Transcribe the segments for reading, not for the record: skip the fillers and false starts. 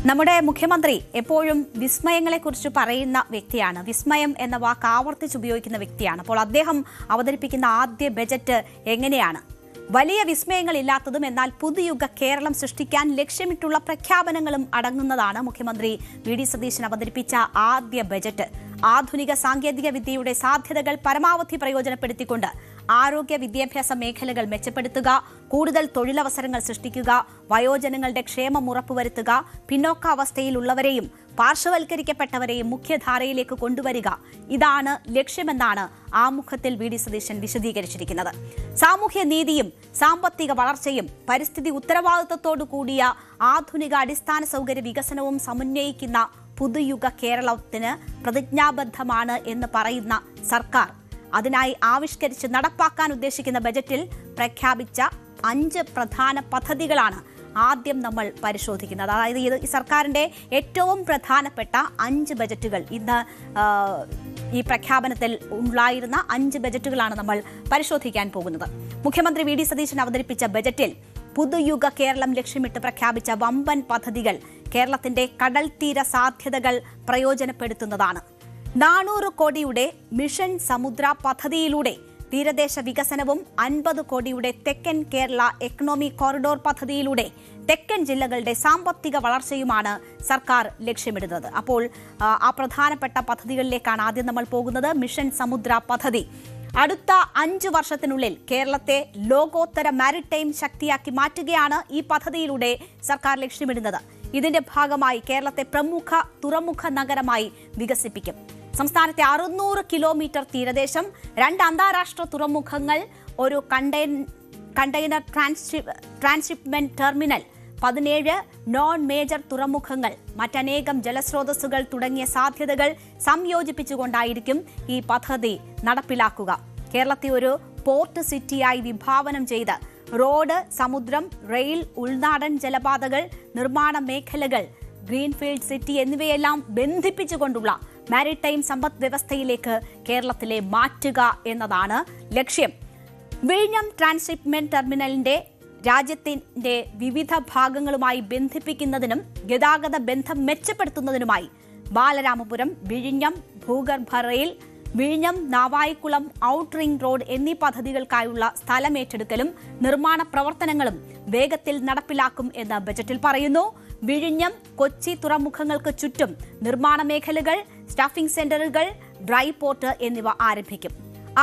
നമ്മുടെ മുഖ്യമന്ത്രി എപ്പോഴും വിസ്മയങ്ങളെക്കുറിച്ച് പറയുന്ന വ്യക്തിയാണ്. വിസ്മയം എന്ന വാക്ക് ആവർത്തിച്ച് ഉപയോഗിക്കുന്ന വ്യക്തിയാണ്. അപ്പോൾ അദ്ദേഹം അവതരിപ്പിക്കുന്ന ആദ്യ ബജറ്റ് എങ്ങനെയാണ്? വലിയ വിസ്മയങ്ങളില്ലാത്തതും എന്നാൽ പുതുയുഗ കേരളം സൃഷ്ടിക്കാൻ ലക്ഷ്യമിട്ടുള്ള പ്രഖ്യാപനങ്ങളും അടങ്ങുന്നതാണ് മുഖ്യമന്ത്രി വി.ഡി. സതീശൻ അവതരിപ്പിച്ച ആദ്യ ബജറ്റ്. ആധുനിക സാങ്കേതിക വിദ്യയുടെ സാധ്യതകൾ പരമാവധി പ്രയോജനപ്പെടുത്തിക്കൊണ്ട് ആരോഗ്യ വിദ്യാഭ്യാസ മേഖലകൾ മെച്ചപ്പെടുത്തുക, കൂടുതൽ തൊഴിലവസരങ്ങൾ സൃഷ്ടിക്കുക, വയോജനങ്ങളുടെ ക്ഷേമം ഉറപ്പുവരുത്തുക, പിന്നോക്കാവസ്ഥയിലുള്ളവരെയും പാർശ്വവൽക്കരിക്കപ്പെട്ടവരെയും മുഖ്യധാരയിലേക്ക് കൊണ്ടുവരിക, ഇതാണ് ലക്ഷ്യമെന്നാണ് ആമുഖത്തിൽ വി.ഡി. സതീശൻ വിശദീകരിച്ചിരിക്കുന്നത്. സാമൂഹ്യ നീതിയും സാമ്പത്തിക വളർച്ചയും പരിസ്ഥിതി ഉത്തരവാദിത്തത്തോടു കൂടിയ ആധുനിക അടിസ്ഥാന സൗകര്യ വികസനവും സമന്വയിക്കുന്ന പുതുയുഗ കേരളത്തിന് പ്രതിജ്ഞാബദ്ധമാണ് എന്ന് പറയുന്ന സർക്കാർ അതിനായി ആവിഷ്കരിച്ച് നടപ്പാക്കാൻ ഉദ്ദേശിക്കുന്ന ബജറ്റിൽ പ്രഖ്യാപിച്ച 5 പ്രധാന പദ്ധതികളാണ് ആദ്യം നമ്മൾ പരിശോധിക്കുന്നത്. അതായത് ഈ സർക്കാരിന്റെ ഏറ്റവും പ്രധാനപ്പെട്ട 5 ബജറ്റുകൾ, ഇന്ന് ഈ പ്രഖ്യാപനത്തിൽ ഉണ്ടായിരുന്ന 5 ബജറ്റുകളാണ് നമ്മൾ പരിശോധിക്കാൻ പോകുന്നത്. മുഖ്യമന്ത്രി വി.ഡി. സതീശൻ അവതരിപ്പിച്ച ബജറ്റിൽ പുതുയുഗ കേരളം ലക്ഷ്യമിട്ട് പ്രഖ്യാപിച്ച വമ്പൻ പദ്ധതികൾ കേരളത്തിന്റെ കടൽ തീര സാധ്യതകൾ പ്രയോജനപ്പെടുത്തുന്നതാണ്. 400 കോടിയുടെ മിഷൻ സമുദ്ര പദ്ധതിയിലൂടെ തീരദേശ വികസനവും 50 കോടിയുടെ തെക്കൻ കേരള എക്കണോമിക് കോറിഡോർ പദ്ധതിയിലൂടെ തെക്കൻ ജില്ലകളുടെ സാമ്പത്തിക വളർച്ചയുമാണ് സർക്കാർ ലക്ഷ്യമിടുന്നത്. അപ്പോൾ ആ പ്രധാനപ്പെട്ട പദ്ധതികളിലേക്കാണ് ആദ്യം നമ്മൾ പോകുന്നത്. മിഷൻ സമുദ്ര പദ്ധതി അടുത്ത 5 വർഷത്തിനുള്ളിൽ കേരളത്തെ ലോകോത്തര മാരിടൈം ശക്തിയാക്കി മാറ്റുകയാണ് ഈ പദ്ധതിയിലൂടെ സർക്കാർ ലക്ഷ്യമിടുന്നത്. ഇതിന്റെ ഭാഗമായി കേരളത്തെ പ്രമുഖ തുറമുഖ നഗരമായി വികസിപ്പിക്കും. സംസ്ഥാനത്തെ 600 കിലോമീറ്റർ തീരദേശം, 2 അന്താരാഷ്ട്ര തുറമുഖങ്ങൾ, ഒരു container transshipment terminal, 17 non major തുറമുഖങ്ങൾ, മറ്റനേകം ജലസ്രോതസ്സുകൾ തുടങ്ങിയ സാധ്യതകൾ സംയോജിപ്പിച്ചുകൊണ്ടായിരിക്കും ഈ പദ്ധതി നടപ്പിലാക്കുക. കേരളത്തെ ഒരു പോർട്ട് സിറ്റിയായി വിഭാവനം ചെയ്ത് റോഡ്, സമുദ്രം, റെയിൽ, ഉൾനാടൻ ജലപാതകൾ, നിർമ്മാണ മേഖലകൾ, ഗ്രീൻഫീൽഡ് സിറ്റി എന്നിവയെല്ലാം ബന്ധിപ്പിച്ചുകൊണ്ടുള്ള മാരിടൈം സമ്പദ് വ്യവസ്ഥയിലേക്ക് കേരളത്തിലെ മാറ്റുക എന്നതാണ് ലക്ഷ്യം. വിഴിഞ്ഞം ട്രാൻസ്ഷിപ്മെന്റ് ടെർമിനലിന്റെ രാജ്യത്തിന്റെ വിവിധ ഭാഗങ്ങളുമായി ബന്ധിപ്പിക്കുന്നതിനും ഗതാഗത ബന്ധം മെച്ചപ്പെടുത്തുന്നതിനുമായി ബാലരാമപുരം, വിഴിഞ്ഞം ഭൂഗർഭ റെയിൽ, വിഴിഞ്ഞം നാവായിക്കുളം ഔട്ട് റിംഗ് റോഡ് എന്നീ പദ്ധതികൾക്കായുള്ള സ്ഥലമേറ്റെടുക്കലും നിർമ്മാണ പ്രവർത്തനങ്ങളും വേഗത്തിൽ നടപ്പിലാക്കും എന്ന് ബജറ്റിൽ പറയുന്നു. വിഴിഞ്ഞം, കൊച്ചി തുറമുഖങ്ങൾക്ക് ചുറ്റും നിർമ്മാണ മേഖലകൾ, സ്റ്റാഫിംഗ് സെന്ററുകൾ, ഡ്രൈ പോർട്ട് എന്നിവ ആരംഭിക്കും.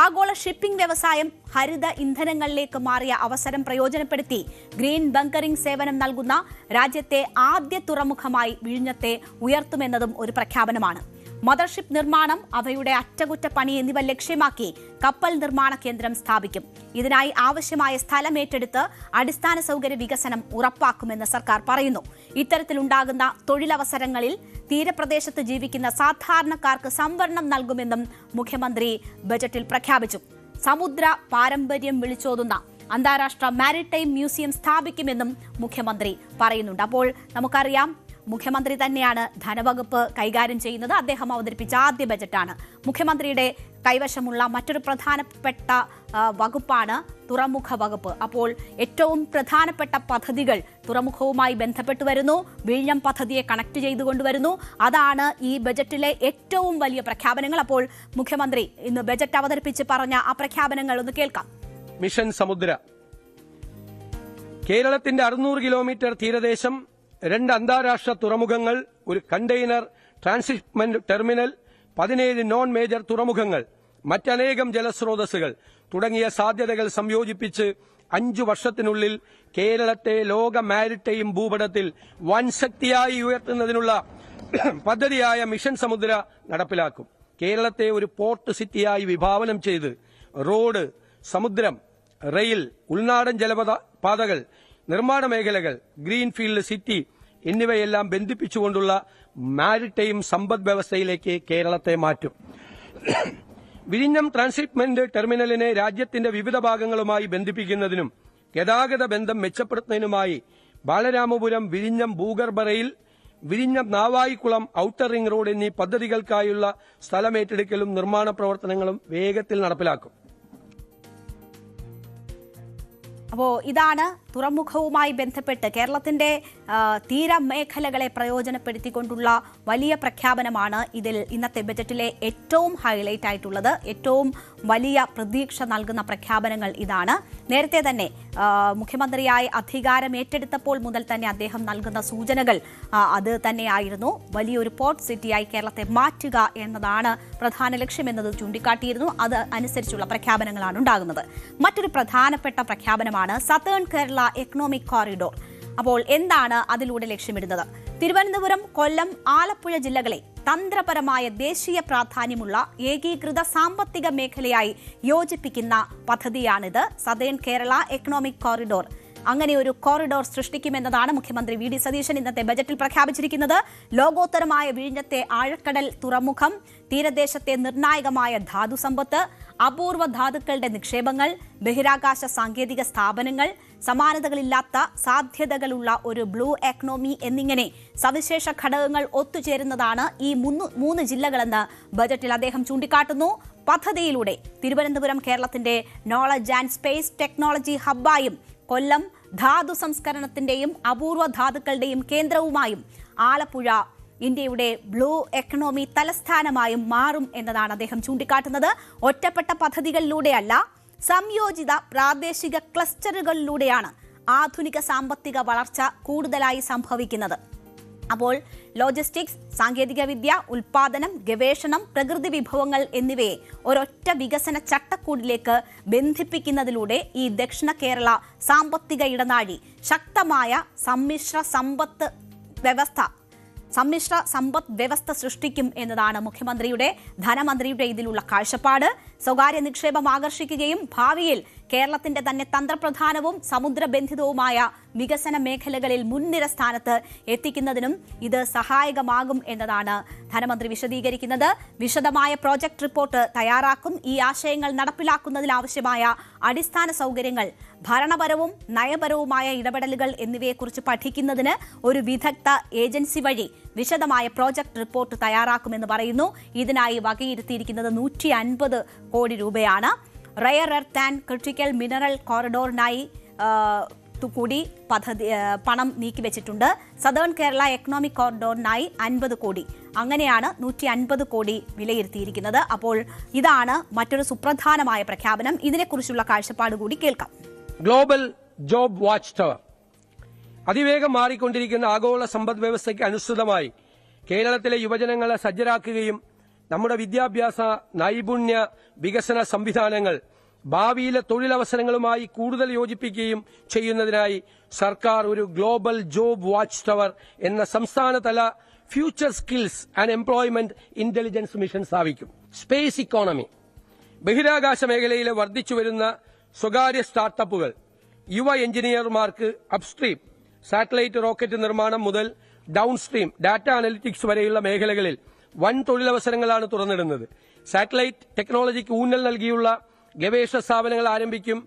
ആഗോള ഷിപ്പിംഗ് വ്യവസായം ഹരിത ഇന്ധനങ്ങളിലേക്ക് മാറിയ അവസരം പ്രയോജനപ്പെടുത്തി ഗ്രീൻ ബങ്കറിംഗ് സേവനം നൽകുന്ന രാജ്യത്തെ ആദ്യ തുറമുഖമായി വിഴിഞ്ഞത്തെ ഉയർത്തുമെന്നതും ഒരു പ്രഖ്യാപനമാണ്. മദർഷിപ്പ് നിർമ്മാണം, അവയുടെ അറ്റകുറ്റപ്പണി എന്നിവ ലക്ഷ്യമാക്കി കപ്പൽ നിർമ്മാണ കേന്ദ്രം സ്ഥാപിക്കും. ഇതിനായി ആവശ്യമായ സ്ഥലമേറ്റെടുത്ത് അടിസ്ഥാന സൗകര്യ വികസനം ഉറപ്പാക്കുമെന്ന് സർക്കാർ പറയുന്നു. ഇത്തരത്തിലുണ്ടാകുന്ന തൊഴിലവസരങ്ങളിൽ തീരപ്രദേശത്ത് ജീവിക്കുന്ന സാധാരണക്കാർക്ക് സംവരണം നൽകുമെന്നും മുഖ്യമന്ത്രി ബജറ്റിൽ പ്രഖ്യാപിച്ചു. സമുദ്ര പാരമ്പര്യം വിളിച്ചോതുന്ന അന്താരാഷ്ട്ര മാരിടൈം മ്യൂസിയം സ്ഥാപിക്കുമെന്നും മുഖ്യമന്ത്രി പറയുന്നുണ്ട്. അപ്പോൾ നമുക്കറിയാം, മുഖ്യമന്ത്രി തന്നെയാണ് ധനവകുപ്പ് കൈകാര്യം ചെയ്യുന്നത്. അദ്ദേഹം അവതരിപ്പിച്ച ആദ്യ ബജറ്റാണ്. മുഖ്യമന്ത്രിയുടെ കൈവശമുള്ള മറ്റൊരു പ്രധാനപ്പെട്ട വകുപ്പാണ് തുറമുഖ വകുപ്പ്. അപ്പോൾ ഏറ്റവും പ്രധാനപ്പെട്ട പദ്ധതികൾ തുറമുഖവുമായി ബന്ധപ്പെട്ട് വരുന്നു. വിഴിഞ്ഞം പദ്ധതിയെ കണക്ട് ചെയ്തുകൊണ്ടുവരുന്നു. അതാണ് ഈ ബജറ്റിലെ ഏറ്റവും വലിയ പ്രഖ്യാപനങ്ങൾ. അപ്പോൾ മുഖ്യമന്ത്രി ഇന്ന് ബജറ്റ് അവതരിപ്പിച്ച് പറഞ്ഞ ആ പ്രഖ്യാപനങ്ങൾ ഒന്ന് കേൾക്കാം. മിഷൻ സമുദ്ര, കേരളത്തിന്റെ 600 കിലോമീറ്റർ തീരദേശം, 2 അന്താരാഷ്ട്ര തുറമുഖങ്ങൾ, ഒരു container transshipment terminal, 17 non major തുറമുഖങ്ങൾ, മറ്റനേകം ജലസ്രോതസ്സുകൾ തുടങ്ങിയ സാധ്യതകൾ സംയോജിപ്പിച്ച് 5 വർഷത്തിനുള്ളിൽ കേരളത്തെ ലോക മാരിടൈം ഭൂപടത്തിൽ വൻ ശക്തിയായി ഉയർത്തുന്നതിനുള്ള പദ്ധതിയായ മിഷൻ സമുദ്ര നടപ്പിലാക്കും. കേരളത്തെ ഒരു പോർട്ട് സിറ്റിയായി വിഭാവനം ചെയ്ത് റോഡ്, സമുദ്രം, റെയിൽ, ഉൾനാടൻ ജലപാതകൾ, നിർമ്മാണ മേഖലകൾ, ഗ്രീൻഫീൽഡ് സിറ്റി എന്നിവയെല്ലാം ബന്ധിപ്പിച്ചുകൊണ്ടുള്ള മാരിടൈം സമ്പദ് വ്യവസ്ഥയിലേക്ക് കേരളത്തെ മാറ്റും. വിഴിഞ്ഞം ട്രാൻസ്ഷിപ്മെന്റ് ടെർമിനലിനെ രാജ്യത്തിന്റെ വിവിധ ഭാഗങ്ങളുമായി ബന്ധിപ്പിക്കുന്നതിനും ഗതാഗത ബന്ധം മെച്ചപ്പെടുത്തുന്നതിനുമായി ബാലരാമപുരം വിഴിഞ്ഞം ഭൂഗർഭ റെയിൽ, വിഴിഞ്ഞം നാവായിക്കുളം ഔട്ടർ റിംഗ് റോഡ് എന്നീ പദ്ധതികൾക്കായുള്ള സ്ഥലമേറ്റെടുക്കലും നിർമ്മാണ പ്രവർത്തനങ്ങളും വേഗത്തിൽ നടപ്പിലാക്കും. അപ്പോൾ ഇതാണ് തുറമുഖവുമായി ബന്ധപ്പെട്ട് കേരളത്തിന്റെ തീരമേഖലകളെ പ്രയോജനപ്പെടുത്തിക്കൊണ്ടുള്ള വലിയ പ്രഖ്യാപനമാണ് ഇതിൽ ഇന്നത്തെ ബജറ്റിലെ ഏറ്റവും ഹൈലൈറ്റ് ആയിട്ടുള്ളത്. ഏറ്റവും വലിയ പ്രതീക്ഷ നൽകുന്ന പ്രഖ്യാപനങ്ങൾ ഇതാണ്. നേരത്തെ തന്നെ മുഖ്യമന്ത്രിയായി അധികാരം ഏറ്റെടുത്തപ്പോൾ മുതൽ തന്നെ അദ്ദേഹം നൽകുന്ന സൂചനകൾ അത് തന്നെയായിരുന്നു. വലിയൊരു പോർട്ട് സിറ്റിയായി കേരളത്തെ മാറ്റുക എന്നതാണ് പ്രധാന ലക്ഷ്യമെന്നത് ചൂണ്ടിക്കാട്ടിയിരുന്നു. അത് അനുസരിച്ചുള്ള പ്രഖ്യാപനങ്ങളാണ് ഉണ്ടാകുന്നത്. മറ്റൊരു പ്രധാനപ്പെട്ട പ്രഖ്യാപനമാണ് സതേൺ കേരള എക്കണോമിക് കോറിഡോർ. അപ്പോൾ എന്താണ് അതിലൂടെ ലക്ഷ്യമിടുന്നത്? തിരുവനന്തപുരം, കൊല്ലം, ആലപ്പുഴ ജില്ലകളെ തന്ത്രപരമായ ദേശീയ പ്രാധാന്യമുള്ള ഏകീകൃത സാമ്പത്തിക മേഖലയായി യോജിപ്പിക്കുന്ന പദ്ധതിയാണിത്. Southern Kerala economic corridor. അങ്ങനെ ഒരു കോറിഡോർ സൃഷ്ടിക്കുമെന്നതാണ് മുഖ്യമന്ത്രി വി ഡി സതീശൻ ഇന്നത്തെ ബജറ്റിൽ പ്രഖ്യാപിച്ചിരിക്കുന്നത്. ലോകോത്തരമായ വിഴിഞ്ഞത്തെ ആഴക്കടൽ തുറമുഖം, തീരദേശത്തെ നിർണായകമായ ധാതുസമ്പത്ത്, അപൂർവ ധാതുക്കളുടെ നിക്ഷേപങ്ങൾ, ബഹിരാകാശ സാങ്കേതിക സ്ഥാപനങ്ങൾ, സമാനതകളില്ലാത്ത സാധ്യതകളുള്ള ഒരു ബ്ലൂ എക്കണോമി എന്നിങ്ങനെ സവിശേഷ ഘടകങ്ങൾ ഒത്തുചേരുന്നതാണ് ഈ മൂന്ന് ജില്ലകളെന്ന് ബജറ്റിൽ അദ്ദേഹം ചൂണ്ടിക്കാട്ടുന്നു. പദ്ധതിയിലൂടെ തിരുവനന്തപുരം കേരളത്തിന്റെ നോളജ് ആൻഡ് സ്പേസ് ടെക്നോളജി ഹബ്ബായും കൊല്ലം ധാതു സംസ്കരണത്തിന്റെയും അപൂർവ ധാതുക്കളുടെയും കേന്ദ്രവുമായും ആലപ്പുഴ ഇന്ത്യയുടെ ബ്ലൂ എക്കണോമി തലസ്ഥാനമായും മാറും എന്നതാണ് അദ്ദേഹം ചൂണ്ടിക്കാട്ടുന്നത്. ഒറ്റപ്പെട്ട പദ്ധതികളിലൂടെയല്ല, സംയോജിത പ്രാദേശിക ക്ലസ്റ്ററുകളിലൂടെയാണ് ആധുനിക സാമ്പത്തിക വളർച്ച കൂടുതലായി സംഭവിക്കുന്നത്. അപ്പോൾ ലോജിസ്റ്റിക്സ്, സാങ്കേതികവിദ്യ, ഉൽപാദനം, ഗവേഷണം, പ്രകൃതി വിഭവങ്ങൾ എന്നിവയെ ഒരൊറ്റ വികസന ചട്ടക്കൂടിലേക്ക് ബന്ധിപ്പിക്കുന്നതിലൂടെ ഈ ദക്ഷിണ കേരള സാമ്പത്തിക ഇടനാഴി ശക്തമായ സമ്മിശ്ര സമ്പദ് വ്യവസ്ഥ സൃഷ്ടിക്കും എന്നതാണ് മുഖ്യമന്ത്രിയുടെ, ധനമന്ത്രിയുടെ ഇതിലുള്ള കാഴ്ചപ്പാട്. സ്വകാര്യ നിക്ഷേപം ആകർഷിക്കുകയും ഭാവിയിൽ കേരളത്തിന്റെ തന്നെ തന്ത്രപ്രധാനവും സമുദ്രബന്ധിതവുമായ വികസന മേഖലകളിൽ മുൻനിര സ്ഥാനത്ത് എത്തിക്കുന്നതിനും ഇത് സഹായകമാകും എന്നതാണ് ധനമന്ത്രി വിശദീകരിക്കുന്നത്. വിശദമായ പ്രോജക്ട് റിപ്പോർട്ട് തയ്യാറാക്കും. ഈ ആശയങ്ങൾ നടപ്പിലാക്കുന്നതിനാവശ്യമായ അടിസ്ഥാന സൗകര്യങ്ങൾ, ഭരണപരവും നയപരവുമായ ഇടപെടലുകൾ എന്നിവയെക്കുറിച്ച് പഠിക്കുന്നതിന് ഒരു വിദഗ്ധ ഏജൻസി വഴി വിശദമായ പ്രോജക്ട് റിപ്പോർട്ട് തയ്യാറാക്കുമെന്ന് പറയുന്നു. ഇതിനായി വകയിരുത്തിയിരിക്കുന്നത് 150 കോടി രൂപയാണ്. Rare earth and critical mineral കോറിഡോറിനായി കൂടി പണം നീക്കിവെച്ചിട്ടുണ്ട്. സതേൺ കേരള എക്കണോമിക് കോറിഡോറിനായി 50 കോടി. അങ്ങനെയാണ് 150 കോടി വിലയിരുത്തിയിരിക്കുന്നത്. അപ്പോൾ ഇതാണ് മറ്റൊരു സുപ്രധാനമായ പ്രഖ്യാപനം. ഇതിനെക്കുറിച്ചുള്ള കാഴ്ചപ്പാട് കൂടി കേൾക്കാം. Global job watch tower. അതിവേഗം മാറിക്കൊണ്ടിരിക്കുന്ന ആഗോള സമ്പദ് വ്യവസ്ഥയ്ക്ക് അനുസൃതമായി കേരളത്തിലെ യുവജനങ്ങളെ സജ്ജരാക്കുകയും നമ്മുടെ വിദ്യാഭ്യാസ നൈപുണ്യ വികസന സംവിധാനങ്ങൾ ഭാവിയിലെ തൊഴിലവസരങ്ങളുമായി കൂടുതൽ യോജിപ്പിക്കുകയും ചെയ്യുന്നതിനായി സർക്കാർ ഒരു ഗ്ലോബൽ ജോബ് വാച്ച് ടവർ എന്ന സംസ്ഥാനതല future skills and employment intelligence mission സ്ഥാപിക്കും. Space economy. ബഹിരാകാശ മേഖലയിലെ വർദ്ധിച്ചുവരുന്ന സ്വകാര്യ സ്റ്റാർട്ടപ്പുകൾ യുവ എഞ്ചിനീയർമാർക്ക് അപ്സ്ട്രീം സാറ്റലൈറ്റ് റോക്കറ്റ് നിർമ്മാണം മുതൽ ഡൌൺസ്ട്രീം ഡാറ്റ അനലിറ്റിക്സ് വരെയുള്ള മേഖലകളിൽ വൻ തൊഴിലവസരങ്ങളാണ് തുറന്നിടുന്നത്. സാറ്റലൈറ്റ് ടെക്നോളജിക്ക് ഊന്നൽ നൽകിയുള്ള ഗവേഷണ സ്ഥാപനങ്ങൾ ആരംഭിക്കും.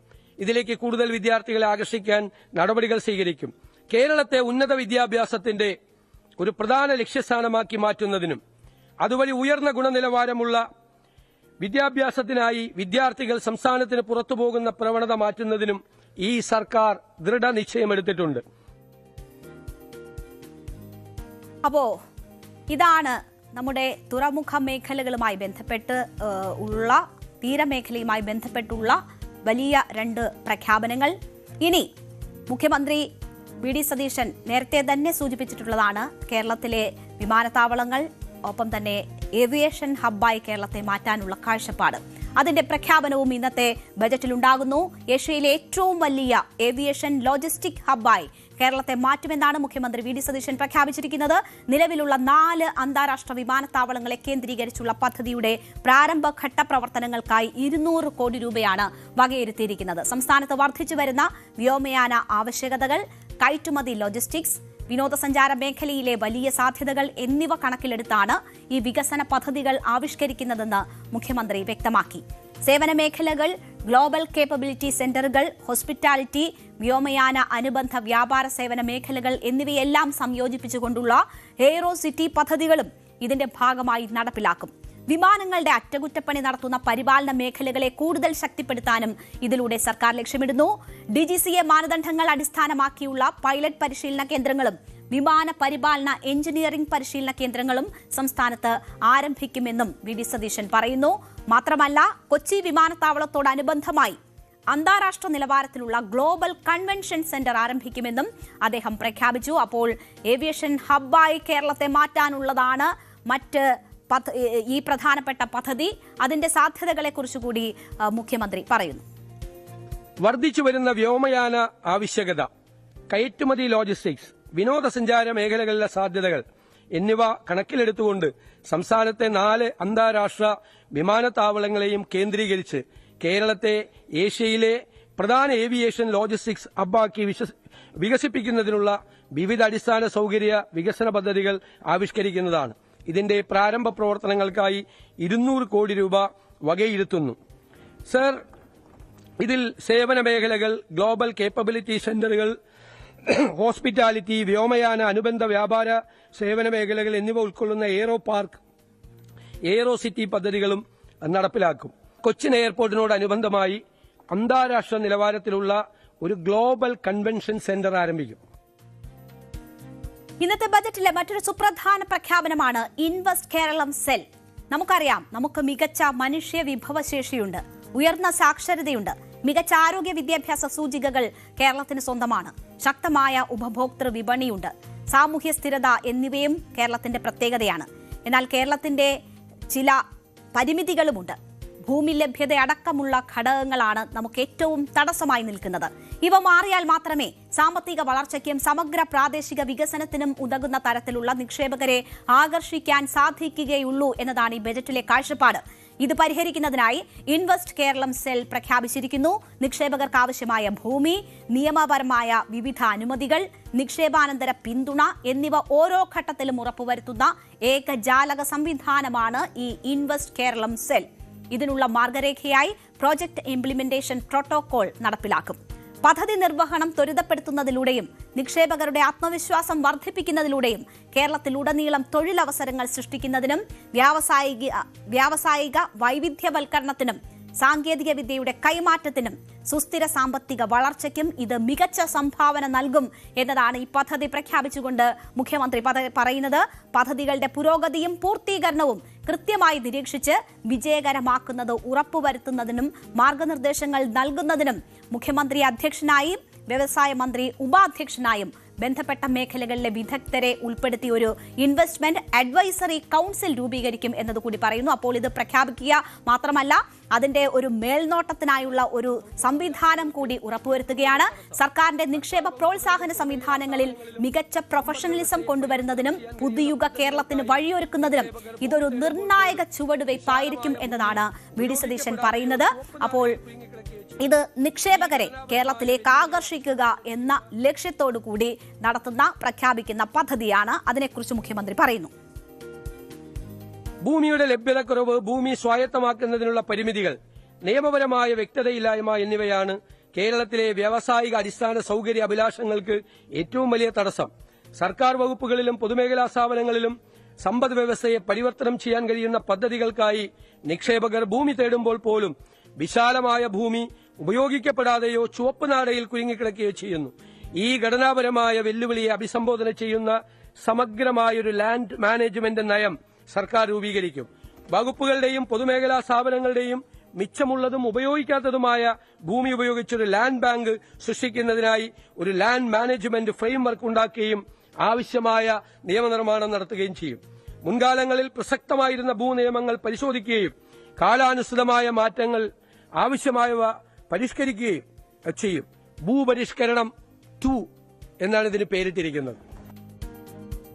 ഇതിലേക്ക് കൂടുതൽ വിദ്യാർത്ഥികളെ ആകർഷിക്കാൻ നടപടികൾ സ്വീകരിക്കും. കേരളത്തെ ഉന്നത വിദ്യാഭ്യാസത്തിന്റെ ഒരു പ്രധാന ലക്ഷ്യസ്ഥാനമാക്കി മാറ്റുന്നതിനും അതുവഴി ഉയർന്ന ഗുണനിലവാരമുള്ള വിദ്യാഭ്യാസത്തിനായി വിദ്യാർത്ഥികൾ സംസ്ഥാനത്തിന് പുറത്തുപോകുന്ന പ്രവണത മാറ്റുന്നതിനും ഈ സർക്കാർ ദൃഢനിശ്ചയമെടുത്തിട്ടുണ്ട്. അപ്പോ ഇതാണ് നമ്മുടെ തുറമുഖ മേഖലകളുമായി ബന്ധപ്പെട്ട് ഉള്ള തീരമേഖലയുമായി ബന്ധപ്പെട്ടുള്ള വലിയ 2 പ്രഖ്യാപനങ്ങൾ. ഇനി മുഖ്യമന്ത്രി വി ഡി സതീശൻ നേരത്തെ തന്നെ സൂചിപ്പിച്ചിട്ടുള്ളതാണ് കേരളത്തിലെ വിമാനത്താവളങ്ങൾ, ഒപ്പം തന്നെ ഏവിയേഷൻ ഹബ്ബായി കേരളത്തെ മാറ്റാനുള്ള കാഴ്ചപ്പാട്. അതിന്റെ പ്രഖ്യാപനവും ഇന്നത്തെ ബജറ്റിലുണ്ടാകുന്നു. ഏഷ്യയിലെ ഏറ്റവും വലിയ ഏവിയേഷൻ ലോജിസ്റ്റിക് ഹബ്ബായി കേരളത്തെ മാറ്റുമെന്നാണ് മുഖ്യമന്ത്രി വി ഡി സതീശൻ പ്രഖ്യാപിച്ചിരിക്കുന്നത്. നിലവിലുള്ള 4 അന്താരാഷ്ട്ര വിമാനത്താവളങ്ങളെ കേന്ദ്രീകരിച്ചുള്ള പദ്ധതിയുടെ പ്രാരംഭഘട്ട പ്രവർത്തനങ്ങൾക്കായി 200 കോടി രൂപയാണ് വകയിരുത്തിയിരിക്കുന്നത്. സംസ്ഥാനത്ത് വർദ്ധിച്ചു വരുന്ന വ്യോമയാന ആവശ്യകതകൾ, കയറ്റുമതി, ലോജിസ്റ്റിക്സ്, വിനോദസഞ്ചാര മേഖലയിലെ വലിയ സാധ്യതകൾ എന്നിവ കണക്കിലെടുത്താണ് ഈ വികസന പദ്ധതികൾ ആവിഷ്കരിക്കുന്നതെന്ന് മുഖ്യമന്ത്രി വ്യക്തമാക്കി. സേവന മേഖലകൾ, ഗ്ലോബൽ കേപ്പബിലിറ്റി സെന്ററുകൾ, ഹോസ്പിറ്റാലിറ്റി, വ്യോമയാന അനുബന്ധ വ്യാപാര സേവന മേഖലകൾ എന്നിവയെല്ലാം സംയോജിപ്പിച്ചുകൊണ്ടുള്ള എയ്റോ സിറ്റി പദ്ധതികളും ഇതിന്റെ ഭാഗമായി നടപ്പിലാക്കും. വിമാനങ്ങളുടെ അറ്റകുറ്റപ്പണി നടത്തുന്ന പരിപാലന മേഖലകളെ കൂടുതൽ ശക്തിപ്പെടുത്താനും ഇതിലൂടെ സർക്കാർ ലക്ഷ്യമിടുന്നു. DGCA മാനദണ്ഡങ്ങൾ അടിസ്ഥാനമാക്കിയുള്ള പൈലറ്റ് പരിശീലന കേന്ദ്രങ്ങളും വിമാന പരിപാലന എഞ്ചിനീയറിംഗ് പരിശീലന കേന്ദ്രങ്ങളും സംസ്ഥാനത്ത് ആരംഭിക്കുമെന്നും VD സതീശൻ പറയുന്നു. മാത്രമല്ല, കൊച്ചി വിമാനത്താവളത്തോടനുബന്ധമായി അന്താരാഷ്ട്ര നിലവാരത്തിലുള്ള ഗ്ലോബൽ കൺവെൻഷൻ സെന്റർ ആരംഭിക്കുമെന്നും അദ്ദേഹം പ്രഖ്യാപിച്ചു. അപ്പോൾ ഏവിയേഷൻ ഹബ്ബായി കേരളത്തെ മാറ്റാനുള്ളതാണ് ഈ പ്രധാനപ്പെട്ട പദ്ധതി. അതിന്റെ സാധ്യതകളെക്കുറിച്ച് കൂടി മുഖ്യമന്ത്രി പറയുന്നു. വർദ്ധിച്ചു വരുന്ന വ്യോമയാന ആവശ്യകത, കയറ്റുമതി, ലോജിസ്റ്റിക്സ്, വിനോദസഞ്ചാര മേഖലകളിലെ സാധ്യതകൾ എന്നിവ കണക്കിലെടുത്തുകൊണ്ട് സംസ്ഥാനത്തെ 4 അന്താരാഷ്ട്ര വിമാനത്താവളങ്ങളെയും കേന്ദ്രീകരിച്ച് കേരളത്തെ ഏഷ്യയിലെ പ്രധാന ഏവിയേഷൻ ലോജിസ്റ്റിക്സ് ഹബ്ബാക്കി വികസിപ്പിക്കുന്നതിനുള്ള വിവിധ അടിസ്ഥാന സൌകര്യ വികസന പദ്ധതികൾ ആവിഷ്കരിക്കുന്നതാണ്. ഇതിന്റെ പ്രാരംഭ പ്രവർത്തനങ്ങൾക്കായി 200 കോടി രൂപ വകയിരുത്തുന്നു. സർ, ഇതിൽ സേവന മേഖലകൾ, ഗ്ലോബൽ കേപ്പബിലിറ്റി സെന്ററുകൾ, ഹോസ്പിറ്റാലിറ്റി, വ്യോമയാന അനുബന്ധ വ്യാപാര സേവന മേഖലകൾ എന്നിവ ഉൾക്കൊള്ളുന്ന എയ്റോ പാർക്ക്, എയ്റോ സിറ്റി പദ്ധതികളും നടപ്പിലാക്കും. കൊച്ചിൻ എയർപോർട്ടിനോടനുബന്ധമായി അന്താരാഷ്ട്ര നിലവാരത്തിലുള്ള ഒരു ഗ്ലോബൽ കൺവെൻഷൻ സെന്റർ ആരംഭിക്കും. ഇന്നത്തെ ബജറ്റിലെ മറ്റൊരു സുപ്രധാന പ്രഖ്യാപനമാണ് ഇൻവെസ്റ്റ് കേരളം സെൽ. നമുക്കറിയാം, നമുക്ക് മികച്ച മനുഷ്യ വിഭവശേഷിയുണ്ട്, ഉയർന്ന സാക്ഷരതയുണ്ട്, മികച്ച ആരോഗ്യ വിദ്യാഭ്യാസ സൂചികകൾ കേരളത്തിന് സ്വന്തമാണ്, ശക്തമായ ഉപഭോക്തൃ വിപണിയുണ്ട്, സാമൂഹ്യ സ്ഥിരത എന്നിവയും കേരളത്തിന്റെ പ്രത്യേകതയാണ്. എന്നാൽ കേരളത്തിന്റെ ചില പരിമിതികളുമുണ്ട്. ഭൂമി ലഭ്യത അടക്കമുള്ള ഘടകങ്ങളാണ് നമുക്ക് ഏറ്റവും തടസ്സമായി നിൽക്കുന്നത്. ഇവ മാറിയാൽ മാത്രമേ സാമ്പത്തിക വളർച്ചയ്ക്കും സമഗ്ര പ്രാദേശിക വികസനത്തിനും ഉതകുന്ന തരത്തിലുള്ള നിക്ഷേപകരെ ആകർഷിക്കാൻ സാധിക്കുകയുള്ളൂ എന്നതാണ് ഈ ബജറ്റിലെ കാഴ്ചപ്പാട്. ഇത് പരിഹരിക്കുന്നതിനായി ഇൻവെസ്റ്റ് കേരളം സെൽ പ്രഖ്യാപിച്ചിരിക്കുന്നു. നിക്ഷേപകർക്ക് ആവശ്യമായ ഭൂമി, നിയമപരമായ വിവിധ അനുമതികൾ, നിക്ഷേപാനന്തര പിന്തുണ എന്നിവ ഓരോ ഘട്ടത്തിലും ഉറപ്പുവരുത്തുന്ന ഏകജാലക സംവിധാനമാണ് ഈ ഇൻവെസ്റ്റ് കേരളം സെൽ. ഇതിനുള്ള മാർഗരേഖയായി പ്രോജക്ട് ഇംപ്ലിമെന്റേഷൻ പ്രോട്ടോകോൾ നടപ്പിലാക്കും. പദ്ധതി നിർവഹണം ത്വരിതപ്പെടുത്തുന്നതിലൂടെയും നിക്ഷേപകരുടെ ആത്മവിശ്വാസം വർദ്ധിപ്പിക്കുന്നതിലൂടെയും കേരളത്തിലുടനീളം തൊഴിലവസരങ്ങൾ സൃഷ്ടിക്കുന്നതിനും വ്യാവസായിക വൈവിധ്യവൽക്കരണത്തിനും സാങ്കേതിക വിദ്യയുടെ കൈമാറ്റത്തിനും സുസ്ഥിര സാമ്പത്തിക വളർച്ചയ്ക്കും ഇത് മികച്ച സംഭാവന നൽകും എന്നതാണ് ഈ പദ്ധതി പ്രഖ്യാപിച്ചുകൊണ്ട് മുഖ്യമന്ത്രി പറയുന്നത്. പദ്ധതികളുടെ പുരോഗതിയും പൂർത്തീകരണവും കൃത്യമായി നിരീക്ഷിച്ച് വിജയകരമാക്കുന്നത് ഉറപ്പുവരുത്തുന്നതിനും മാർഗനിർദ്ദേശങ്ങൾ നൽകുന്നതിനും മുഖ്യമന്ത്രി അധ്യക്ഷനായും വ്യവസായ മന്ത്രി ഉപാധ്യക്ഷനായും ബന്ധപ്പെട്ട മേഖലകളിലെ വിദഗ്ധരെ ഉൾപ്പെടുത്തി ഒരു ഇൻവെസ്റ്റ്മെന്റ് അഡ്വൈസറി കൌൺസിൽ രൂപീകരിക്കും എന്നതുകൂടി പറയുന്നു. അപ്പോൾ ഇത് പ്രഖ്യാപിക്കുക മാത്രമല്ല, അതിന്റെ ഒരു മേൽനോട്ടത്തിനായുള്ള ഒരു സംവിധാനം കൂടി ഉറപ്പുവരുത്തുകയാണ്. സർക്കാരിന്റെ നിക്ഷേപ പ്രോത്സാഹന സംവിധാനങ്ങളിൽ മികച്ച പ്രൊഫഷണലിസം കൊണ്ടുവരുന്നതിനും പുതുയുഗ കേരളത്തിന് വഴിയൊരുക്കുന്നതിനും ഇതൊരു നിർണായക ചുവടുവയ്പായിരിക്കും എന്നതാണ് VD സതീശൻ പറയുന്നത്. അപ്പോൾ ഇത് നിക്ഷേപകരെ കേരളത്തിലേക്ക് ആകർഷിക്കുക എന്ന ലക്ഷ്യത്തോടു കൂടി പ്രഖ്യാപിക്കുന്ന പദ്ധതിയാണ്. അതിനെക്കുറിച്ച് മുഖ്യമന്ത്രി പറയുന്നു. ഭൂമിയുടെ ലഭ്യതക്കുറവ്, ഭൂമി സ്വായത്തമാക്കുന്നതിനുള്ള പരിമിതികൾ, നിയമപരമായ വ്യക്തതയില്ലായ്മ എന്നിവയാണ് കേരളത്തിലെ വ്യാവസായിക അടിസ്ഥാന സൌകര്യ അഭിലാഷങ്ങൾക്ക് ഏറ്റവും വലിയ തടസ്സം. സർക്കാർ വകുപ്പുകളിലും പൊതുമേഖലാ സ്ഥാപനങ്ങളിലും സമ്പദ് വ്യവസ്ഥയെ പരിവർത്തനം ചെയ്യാൻ കഴിയുന്ന പദ്ധതികൾക്കായി നിക്ഷേപകർ ഭൂമി തേടുമ്പോൾ പോലും വിശാലമായ ഭൂമി ഉപയോഗിക്കപ്പെടാതെയോ ചുവപ്പ് നാടയിൽ കുരുങ്ങിക്കിടക്കുകയോ ചെയ്യുന്നു. ഈ ഘടനാപരമായ വെല്ലുവിളിയെ അഭിസംബോധന ചെയ്യുന്ന സമഗ്രമായൊരു ലാൻഡ് മാനേജ്മെന്റ് നയം സർക്കാർ രൂപീകരിക്കും. വകുപ്പുകളുടെയും പൊതുമേഖലാ സ്ഥാപനങ്ങളുടെയും മിച്ചമുള്ളതും ഉപയോഗിക്കാത്തതുമായ ഭൂമി ഉപയോഗിച്ചൊരു ലാൻഡ് ബാങ്ക് സൃഷ്ടിക്കുന്നതിനായി ഒരു ലാൻഡ് മാനേജ്മെന്റ് ഫ്രെയിംവർക്ക് ഉണ്ടാക്കുകയും ആവശ്യമായ നിയമനിർമ്മാണം നടത്തുകയും ചെയ്യും. മുൻകാലങ്ങളിൽ പ്രസക്തമായിരുന്ന ഭൂനിയമങ്ങൾ പരിശോധിക്കുകയും കാലാനുസൃതമായ മാറ്റങ്ങൾ ആവശ്യമായവ പരിഷ്കരിക്കുകയും ചെയ്യും. ഭൂപരിഷ്കരണം 2 എന്നാണ് ഇതിന് പേരിട്ടിരിക്കുന്നത്.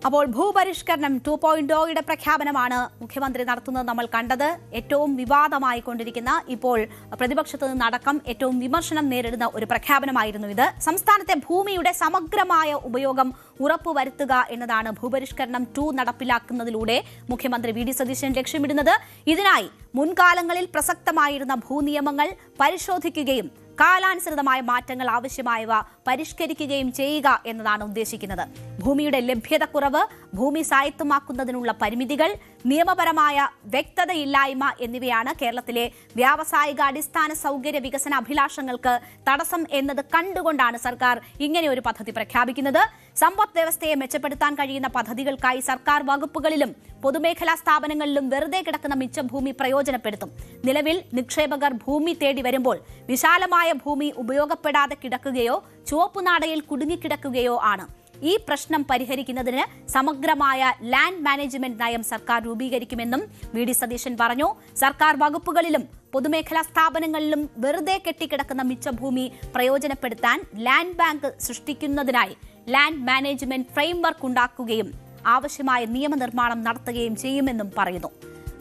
അപ്പോൾ ഭൂപരിഷ്കരണം 2.0യുടെ പ്രഖ്യാപനമാണ് മുഖ്യമന്ത്രി നടത്തുന്നത് നമ്മൾ കണ്ടത്. ഏറ്റവും വിവാദമായി കൊണ്ടിരിക്കുന്ന, ഇപ്പോൾ പ്രതിപക്ഷത്ത് നിന്നടക്കം ഏറ്റവും വിമർശനം നേരിടുന്ന ഒരു പ്രഖ്യാപനമായിരുന്നു ഇത്. സംസ്ഥാനത്തെ ഭൂമിയുടെ സമഗ്രമായ ഉപയോഗം ഉറപ്പുവരുത്തുക എന്നതാണ് ഭൂപരിഷ്കരണം 2 നടപ്പിലാക്കുന്നതിലൂടെ മുഖ്യമന്ത്രി VD സതീശൻ ലക്ഷ്യമിടുന്നത്. ഇതിനായി മുൻകാലങ്ങളിൽ പ്രസക്തമായിരുന്ന ഭൂനിയമങ്ങൾ പരിശോധിക്കുകയും കാലാനുസൃതമായ മാറ്റങ്ങൾ ആവശ്യമായവ പരിഷ്കരിക്കുകയും ചെയ്യുക എന്നതാണ് ഉദ്ദേശിക്കുന്നത്. ഭൂമിയുടെ ലഭ്യതക്കുറവ്, ഭൂമി സ്വായത്തമാക്കുന്നതിനുള്ള പരിമിതികൾ, നിയമപരമായ വ്യക്തതയില്ലായ്മ എന്നിവയാണ് കേരളത്തിലെ വ്യാവസായിക അടിസ്ഥാന സൗകര്യ വികസന അഭിലാഷങ്ങൾക്ക് തടസ്സം എന്നത് കണ്ടുകൊണ്ടാണ് സർക്കാർ ഇങ്ങനെ ഒരു പദ്ധതി പ്രഖ്യാപിക്കുന്നത്. സമ്പദ് വ്യവസ്ഥയെ മെച്ചപ്പെടുത്താൻ കഴിയുന്ന പദ്ധതികൾക്കായി സർക്കാർ വകുപ്പുകളിലും പൊതുമേഖലാ സ്ഥാപനങ്ങളിലും വെറുതെ കിടക്കുന്ന മിച്ചം ഭൂമി പ്രയോജനപ്പെടുത്തും. നിലവിൽ നിക്ഷേപകർ ഭൂമി തേടി വരുമ്പോൾ വിശാലമായ ഭൂമി ഉപയോഗപ്പെടാതെ കിടക്കുകയോ ചുവപ്പുനാടയിൽ കുടുങ്ങിക്കിടക്കുകയോ ആണ്. ഈ പ്രശ്നം പരിഹരിക്കുന്നതിന് സമഗ്രമായ ലാൻഡ് മാനേജ്മെന്റ് നയം സർക്കാർ രൂപീകരിക്കുമെന്നും വി.ഡി. സതീശൻ പറഞ്ഞു. സർക്കാർ വകുപ്പുകളിലും പൊതുമേഖലാ സ്ഥാപനങ്ങളിലും വെറുതെ കെട്ടിക്കിടക്കുന്ന മിച്ചഭൂമി പ്രയോജനപ്പെടുത്താൻ ലാൻഡ് ബാങ്ക് സൃഷ്ടിക്കുന്നതിനായി ലാൻഡ് മാനേജ്മെന്റ് ഫ്രെയിംവർക്ക് ഉണ്ടാക്കുകയും ആവശ്യമായ നിയമനിർമ്മാണം നടത്തുകയും ചെയ്യുമെന്നും പറയുന്നു.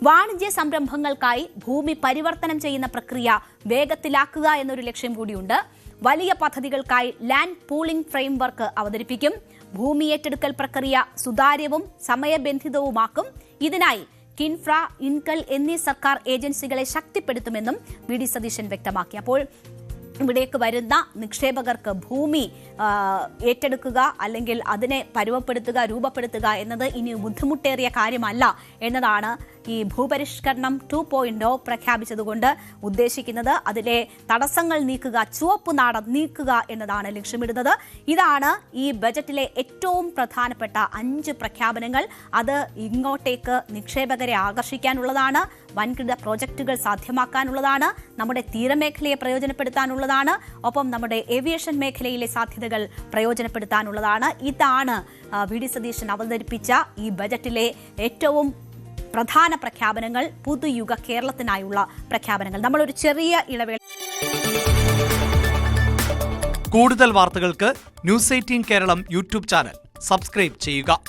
വാണിജ്യ സംരംഭങ്ങൾക്കായി ഭൂമി പരിവർത്തനം ചെയ്യുന്ന പ്രക്രിയ വേഗത്തിലാക്കുക എന്നൊരു ലക്ഷ്യം കൂടിയുണ്ട്. വലിയ പദ്ധതികൾക്കായി ലാൻഡ് പൂളിംഗ് ഫ്രെയിംവർക്ക് അവതരിപ്പിക്കും. ഭൂമി ഏറ്റെടുക്കൽ പ്രക്രിയ സുതാര്യവും സമയബന്ധിതവുമാക്കും. ഇതിനായി കിൻഫ്ര, ഇൻകൽ എന്നീ സർക്കാർ ഏജൻസികളെ ശക്തിപ്പെടുത്തുമെന്നും വി.ഡി. സതീശൻ വ്യക്തമാക്കി. അപ്പോൾ ഇവിടേക്ക് വരുന്ന നിക്ഷേപകർക്ക് ഭൂമി ഏറ്റെടുക്കുക അല്ലെങ്കിൽ അതിനെ പരുവപ്പെടുത്തുക, രൂപപ്പെടുത്തുക എന്നത് ഇനി ബുദ്ധിമുട്ടേറിയ കാര്യമല്ല എന്നതാണ് ഈ ഭൂപരിഷ്കരണം 2.0 പ്രഖ്യാപിച്ചതുകൊണ്ട് ഉദ്ദേശിക്കുന്നത്. അതിലെ തടസ്സങ്ങൾ നീക്കുക, ചുവപ്പ് നാട നീക്കുക എന്നതാണ് ലക്ഷ്യമിടുന്നത്. ഇതാണ് ഈ ബജറ്റിലെ ഏറ്റവും പ്രധാനപ്പെട്ട 5 പ്രഖ്യാപനങ്ങൾ. അത് ഇങ്ങോട്ടേക്ക് നിക്ഷേപകരെ ആകർഷിക്കാനുള്ളതാണ്, വൻകിട പ്രോജക്റ്റുകൾ സാധ്യമാക്കാനുള്ളതാണ്, നമ്മുടെ തീരമേഖലയെ പ്രയോജനപ്പെടുത്താനുള്ളതാണ്, ഒപ്പം നമ്മുടെ ഏവിയേഷൻ മേഖലയിലെ സാധ്യതകൾ പ്രയോജനപ്പെടുത്താനുള്ളതാണ്. ഇതാണ് വി.ഡി. സതീശൻ അവതരിപ്പിച്ച ഈ ബജറ്റിലെ ഏറ്റവും പ്രധാന പ്രഖ്യാപനങ്ങൾ, പുതുയുഗ കേരളത്തിനായുള്ള പ്രഖ്യാപനങ്ങൾ. നമ്മളൊരു ചെറിയ ഇടവേള. കൂടുതൽ വാർത്തകൾക്ക് news 18 Keralam YouTube channel subscribe ചെയ്യുക.